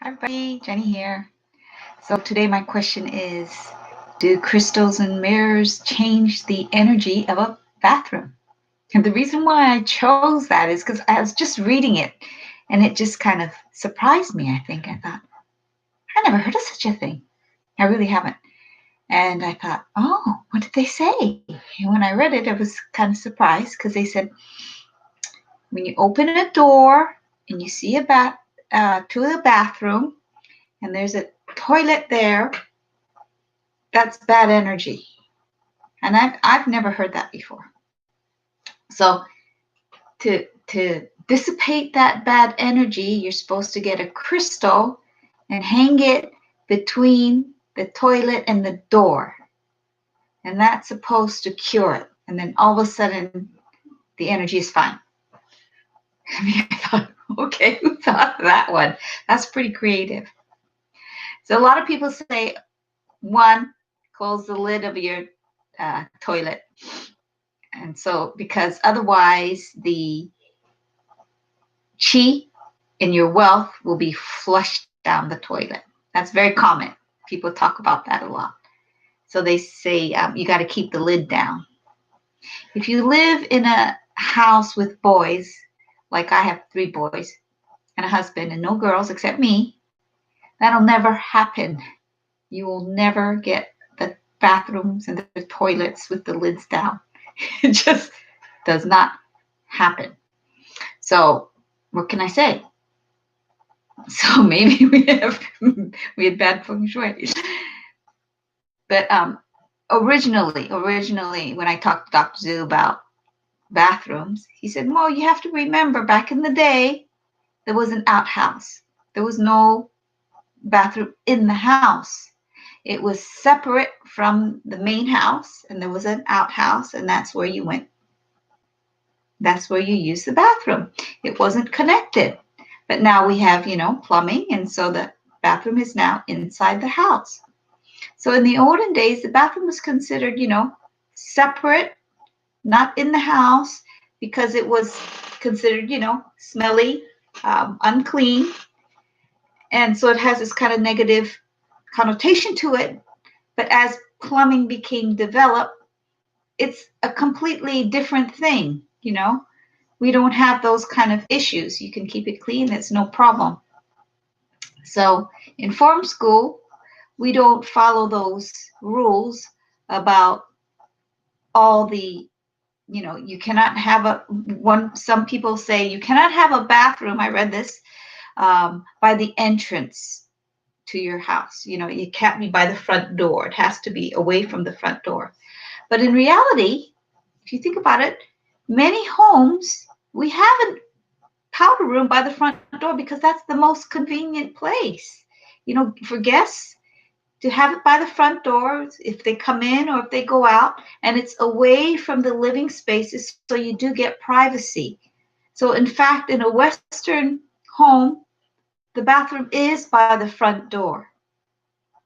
Hi, everybody. Jenny here. So, today my question is, do crystals and mirrors change the energy of a bathroom? And the reason why I chose that is because I was just reading it and it just kind of surprised me, I think. I thought, I never heard of such a thing. I really haven't. And I thought, oh, what did they say? And when I read it, I was kind of surprised because they said, when you open a door and you see to the bathroom, and there's a toilet there, that's bad energy. And I've never heard that before. So to dissipate that bad energy, you're supposed to get a crystal and hang it between the toilet and the door. And that's supposed to cure it. And then all of a sudden the energy is fine. I mean, I thought, okay, who thought of that one? That's pretty creative. So a lot of people say, one, close the lid of your toilet. And so, because otherwise the chi in your wealth will be flushed down the toilet. That's very common. People talk about that a lot. So they say you got to keep the lid down. If you live in a house with boys, like I have 3 boys and a husband and no girls except me, that'll never happen. You will never get the bathrooms and the toilets with the lids down. It just does not happen. So what can I say? So maybe we had bad feng shui. But originally, when I talked to Dr. Zhu about bathrooms, he said, "Well, you have to remember, back in the day, there was an outhouse. There was no bathroom in the house. It was separate from the main house, and there was an outhouse, and that's where you went. That's where you used the bathroom. It wasn't connected. But now we have, plumbing, and so the bathroom is now inside the house. So in the olden days, the bathroom was considered, separate, not in the house, because it was considered, smelly, unclean. And so it has this kind of negative connotation to it. But as plumbing became developed, it's a completely different thing, We don't have those kind of issues. You can keep it clean, it's no problem. So in form school, we don't follow those rules about all the, you cannot have some people say you cannot have a bathroom. I read this by the entrance to your house. It can't be by the front door. It has to be away from the front door. But in reality, if you think about it, many homes, we have a powder room by the front door because that's the most convenient place, for guests to have it by the front door if they come in or if they go out, and it's away from the living spaces, so you do get privacy. So in fact, in a Western home, the bathroom is by the front door.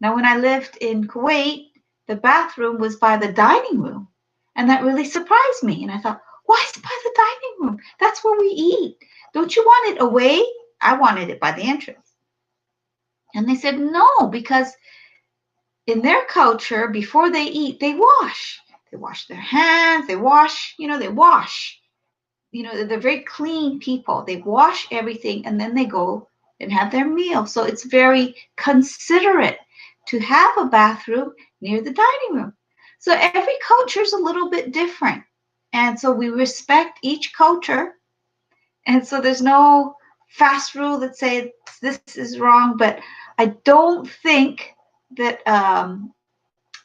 Now, when I lived in Kuwait, the bathroom was by the dining room, and that really surprised me. And I thought, why is it by the dining room? That's where we eat. Don't you want it away? I wanted it by the entrance. And they said, no, because in their culture, before they eat, they wash. They wash their hands. They wash. They're very clean people. They wash everything, and then they go and have their meal. So it's very considerate to have a bathroom near the dining room. So every culture is a little bit different. And so we respect each culture. And so there's no fast rule that says this is wrong. But I don't think that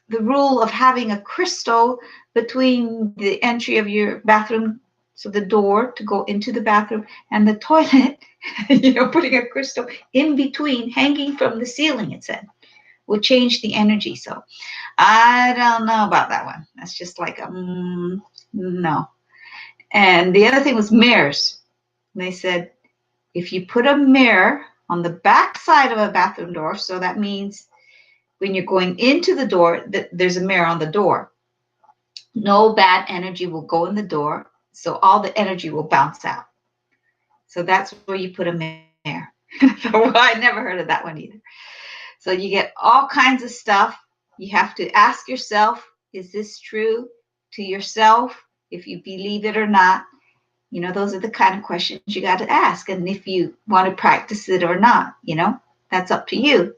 the rule of having a crystal between the entry of your bathroom, so the door to go into the bathroom, and the toilet, putting a crystal in between, hanging from the ceiling, it said, will change the energy. So I don't know about that one. That's just like no. And the other thing was mirrors. They said, if you put a mirror on the back side of a bathroom door, so that means when you're going into the door, there's a mirror on the door. No bad energy will go in the door, so all the energy will bounce out. So that's where you put a mirror. Well, I never heard of that one either. So you get all kinds of stuff. You have to ask yourself, is this true to yourself? If you believe it or not. Those are the kind of questions you got to ask. And if you want to practice it or not, that's up to you.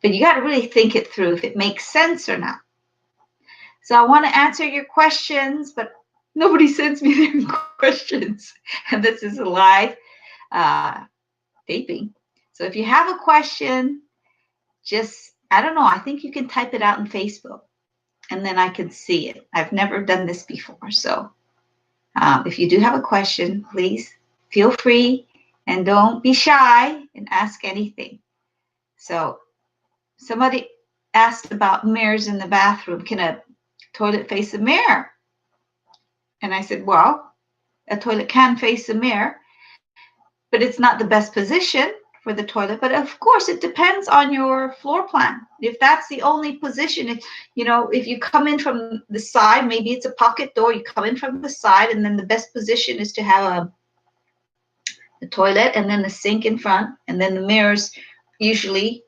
But you got to really think it through if it makes sense or not. So I want to answer your questions, but nobody sends me their questions. And this is a live taping. So if you have a question, I don't know, I think you can type it out in Facebook and then I can see it. I've never done this before. So if you do have a question, please feel free and don't be shy and ask anything. So somebody asked about mirrors in the bathroom. Can a toilet face a mirror? And I said, well, a toilet can face a mirror, but it's not the best position for the toilet. But of course, it depends on your floor plan. If that's the only position, if you come in from the side, maybe it's a pocket door, you come in from the side, and then the best position is to have the toilet and then the sink in front, and then the mirrors usually,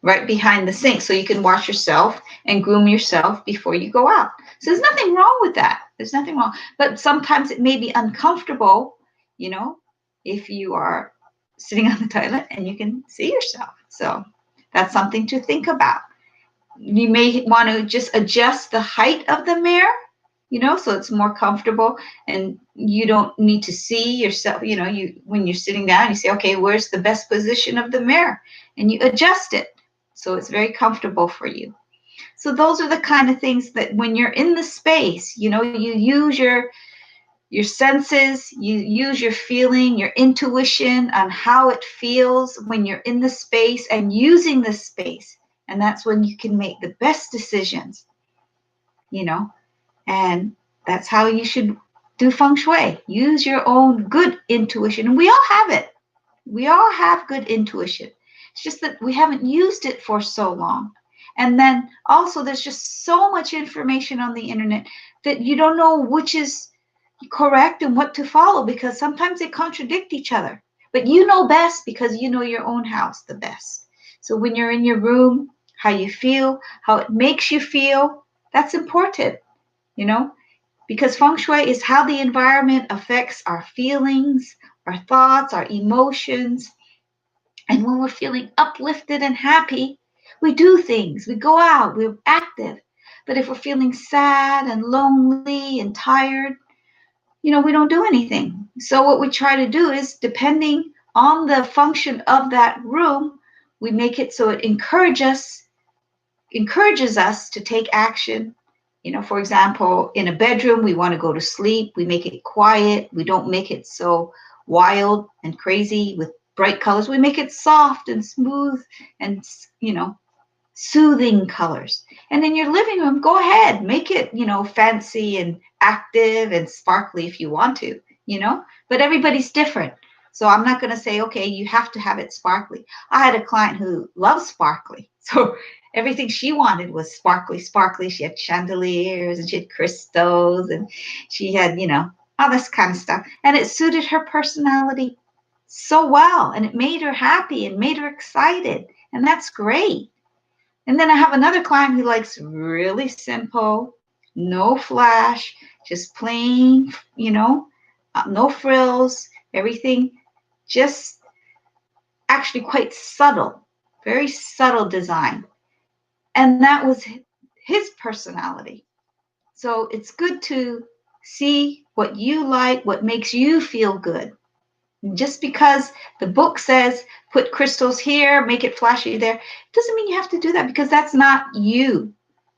right behind the sink. So you can wash yourself and groom yourself before you go out. So there's nothing wrong with that. There's nothing wrong. But sometimes it may be uncomfortable, if you are sitting on the toilet and you can see yourself. So that's something to think about. You may want to just adjust the height of the mirror, so it's more comfortable and you don't need to see yourself. When you're sitting down, you say, okay, where's the best position of the mirror? And you adjust it so it's very comfortable for you. So those are the kind of things that when you're in the space, you use your senses, you use your feeling, your intuition on how it feels when you're in the space and using the space. And that's when you can make the best decisions, and that's how you should do feng shui. Use your own good intuition. And we all have it. We all have good intuition. It's just that we haven't used it for so long. And then also there's just so much information on the internet that you don't know which is correct and what to follow, because sometimes they contradict each other. But you know best because you know your own house the best. So when you're in your room, how you feel, how it makes you feel, that's important, because feng shui is how the environment affects our feelings, our thoughts, our emotions. And when we're feeling uplifted and happy, we do things, we go out, we're active. But if we're feeling sad and lonely and tired, we don't do anything. So what we try to do is, depending on the function of that room, we make it so it encourages us to take action. For example, in a bedroom, we want to go to sleep. We make it quiet. We don't make it so wild and crazy with bright colors. We make it soft and smooth and, soothing colors. And in your living room, go ahead, make it, fancy and active and sparkly if you want to, but everybody's different. So I'm not going to say, okay, you have to have it sparkly. I had a client who loves sparkly. So everything she wanted was sparkly, sparkly. She had chandeliers and she had crystals and she had, all this kind of stuff. And it suited her personality so well. And it made her happy and made her excited. And that's great. And then I have another client who likes really simple, no flash, just plain, no frills, everything just actually quite subtle, very subtle design. And that was his personality. So it's good to see what you like, what makes you feel good. Just because the book says put crystals here, make it flashy there, doesn't mean you have to do that, because that's not you.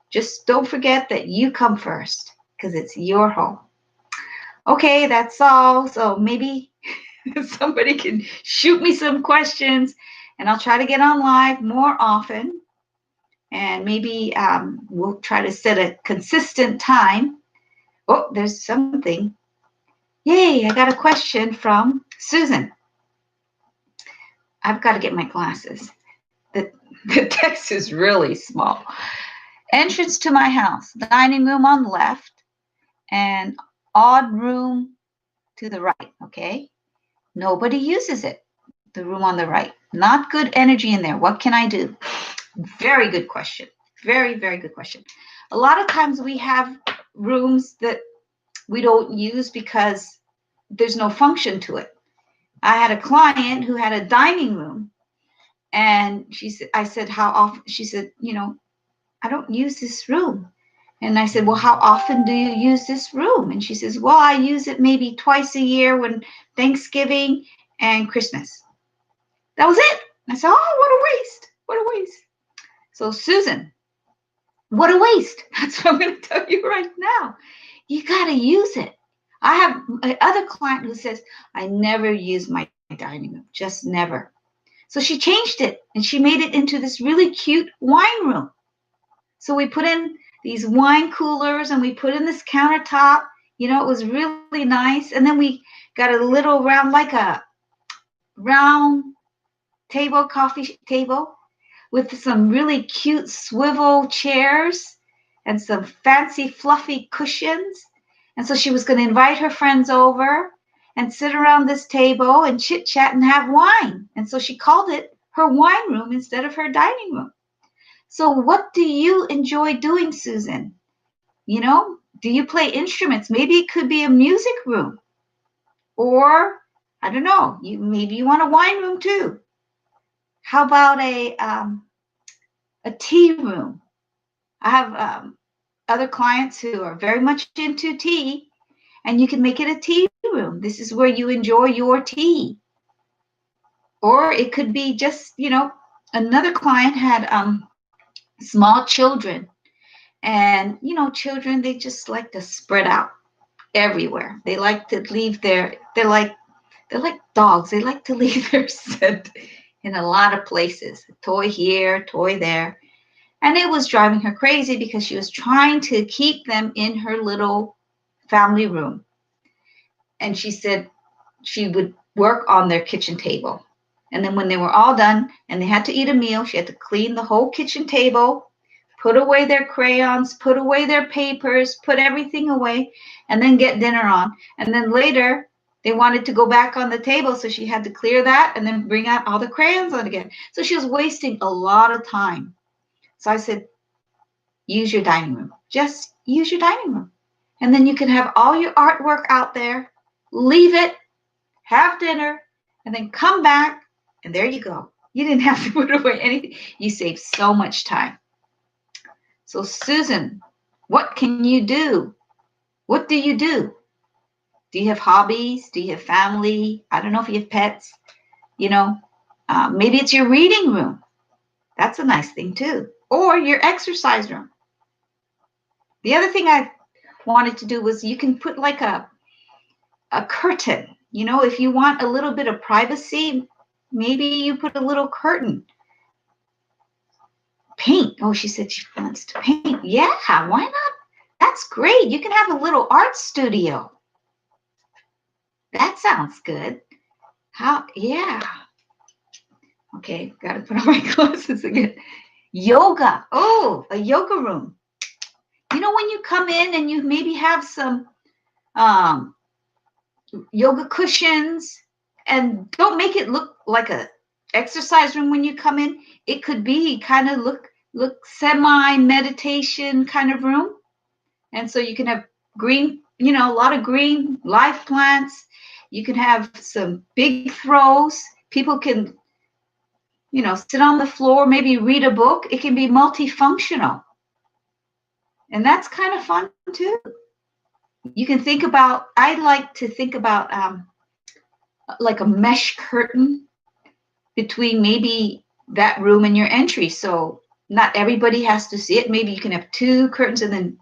Just don't forget that you come first, because it's your home. Okay, that's all. So maybe somebody can shoot me some questions and I'll try to get on live more often. And maybe we'll try to set a consistent time. Oh, there's something. Yay, I got a question from Susan. I've got to get my glasses. The text is really small. Entrance to my house, dining room on the left, and odd room to the right, okay? Nobody uses it. The room on the right. Not good energy in there. What can I do? Very good question. Very, very good question. A lot of times we have rooms that we don't use because there's no function to it. I had a client who had a dining room, and I said, how often? She said, I don't use this room. And I said, well, how often do you use this room? And she says, well, I use it maybe twice a year, when Thanksgiving and Christmas. That was it. I said, oh, what a waste. What a waste. So Susan, what a waste. That's what I'm going to tell you right now. You got to use it. I have another client who says, I never use my dining room, just never. So she changed it, and she made it into this really cute wine room. So we put in these wine coolers, and we put in this countertop. It was really nice. And then we got a little round, like a round table, coffee table, with some really cute swivel chairs and some fancy fluffy cushions. And so she was going to invite her friends over and sit around this table and chit chat and have wine. And so she called it her wine room instead of her dining room. So what do you enjoy doing, Susan? Do you play instruments? Maybe it could be a music room, or I don't know, maybe you want a wine room too. How about a tea room? I have other clients who are very much into tea, and you can make it a tea room. This is where you enjoy your tea. Or it could be just, another client had small children, and children, they just like to spread out everywhere. They like to leave they're like dogs. They like to leave their scent in a lot of places. Toy here, toy there. And it was driving her crazy because she was trying to keep them in her little family room. And she said she would work on their kitchen table. And then when they were all done and they had to eat a meal, she had to clean the whole kitchen table, put away their crayons, put away their papers, put everything away, and then get dinner on. And then later, they wanted to go back on the table, so she had to clear that and then bring out all the crayons on again. So she was wasting a lot of time. So I said, use your dining room. Just use your dining room. And then you can have all your artwork out there, leave it, have dinner, and then come back, and there you go. You didn't have to put away anything. You saved so much time. So Susan, what can you do? What do you do? Do you have hobbies? Do you have family? I don't know if you have pets. Maybe it's your reading room. That's a nice thing too. Or your exercise room. The other thing I wanted to do was you can put like a curtain. If you want a little bit of privacy, maybe you put a little curtain. Paint. Oh, she said she wants to paint. Yeah, why not? That's great. You can have a little art studio. That sounds good. Yeah. Okay, got to put on my glasses again. Yoga. Oh, a yoga room. When you come in and you maybe have some yoga cushions, and don't make it look like a exercise room when you come in. It could be kind of look semi-meditation kind of room. And so you can have green, a lot of green live plants. You can have some big throws. People can, sit on the floor, maybe read a book. It can be multifunctional. And that's kind of fun too. You can think about, I like to think about like a mesh curtain between maybe that room and your entry. So not everybody has to see it. Maybe you can have two curtains and then,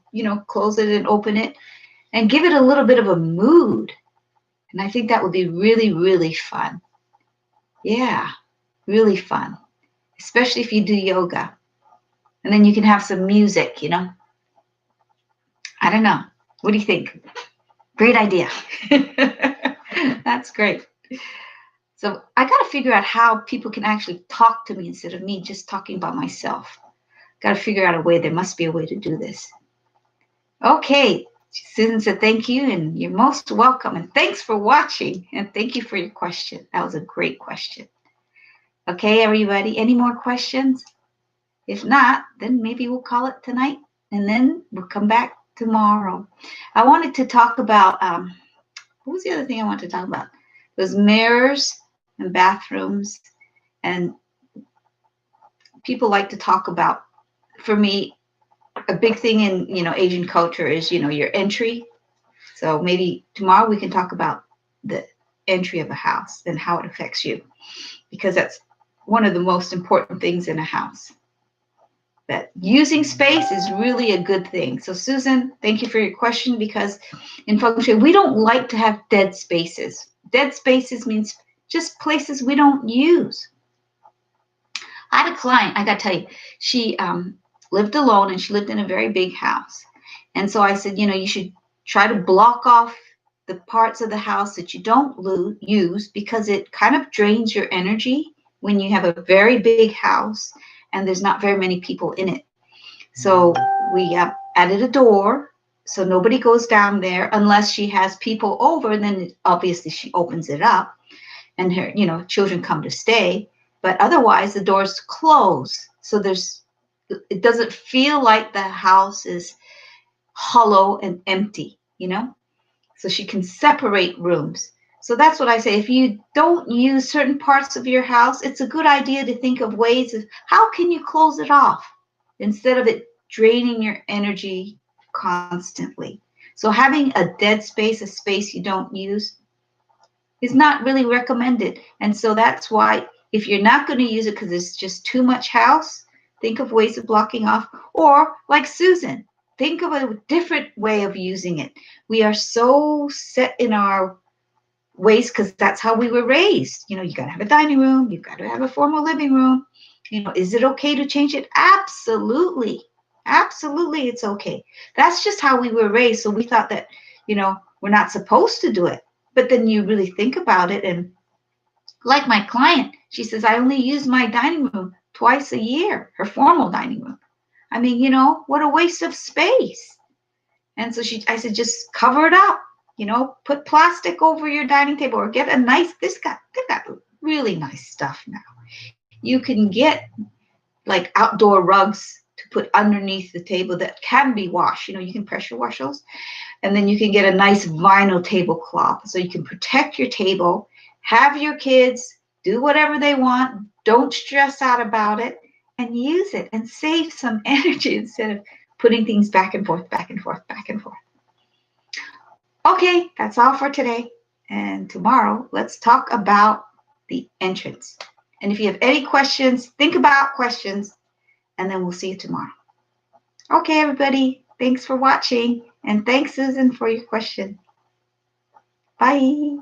close it and open it and give it a little bit of a mood. And I think that would be really, really fun. Yeah, really fun, especially if you do yoga. And then you can have some music, I don't know. What do you think? Great idea. That's great. So I got to figure out how people can actually talk to me instead of me just talking about myself. Got to figure out a way. There must be a way to do this. Okay. Susan said thank you, and you're most welcome. And thanks for watching. And thank you for your question. That was a great question. Okay, everybody, any more questions? If not, then maybe we'll call it tonight and then we'll come back tomorrow. I wanted to talk about, what was the other thing I wanted to talk about? It was mirrors and bathrooms. And people like to talk about, for me, a big thing in, Asian culture is, your entry. So maybe tomorrow we can talk about the entry of a house and how it affects you, because that's one of the most important things in a house. That using space is really a good thing. So Susan, thank you for your question, because in feng shui, we don't like to have dead spaces. Dead spaces means just places we don't use. I had a client, I got to tell you, she lived alone and she lived in a very big house. And so I said, you should try to block off the parts of the house that you don't use, because it kind of drains your energy when you have a very big house and there's not very many people in it. So we added a door so nobody goes down there unless she has people over, and then obviously she opens it up and her, children come to stay. But otherwise the door's closed. So it doesn't feel like the house is hollow and empty, So she can separate rooms. So that's what I say. If you don't use certain parts of your house, it's a good idea to think of ways of how can you close it off instead of it draining your energy constantly. So having a dead space, a space you don't use, is not really recommended. And so that's why if you're not going to use it because it's just too much house, think of ways of blocking off. Or like Susan, think of a different way of using it. We are so set in our ways because that's how we were raised. You got to have a dining room. You've got to have a formal living room. Is it okay to change it? Absolutely. Absolutely, it's okay. That's just how we were raised. So we thought that, we're not supposed to do it. But then you really think about it. And like my client, she says, I only use my dining room twice a year, her formal dining room. I mean, what a waste of space. And so I said, just cover it up, put plastic over your dining table or get a nice, they've got really nice stuff now. You can get like outdoor rugs to put underneath the table that can be washed. You can pressure wash those. And then you can get a nice vinyl tablecloth so you can protect your table, have your kids do whatever they want, don't stress out about it, and use it and save some energy instead of putting things back and forth, back and forth, back and forth. Okay, that's all for today. And tomorrow, let's talk about the entrance. And if you have any questions, think about questions, and then we'll see you tomorrow. Okay, everybody, thanks for watching. And thanks, Susan, for your question. Bye.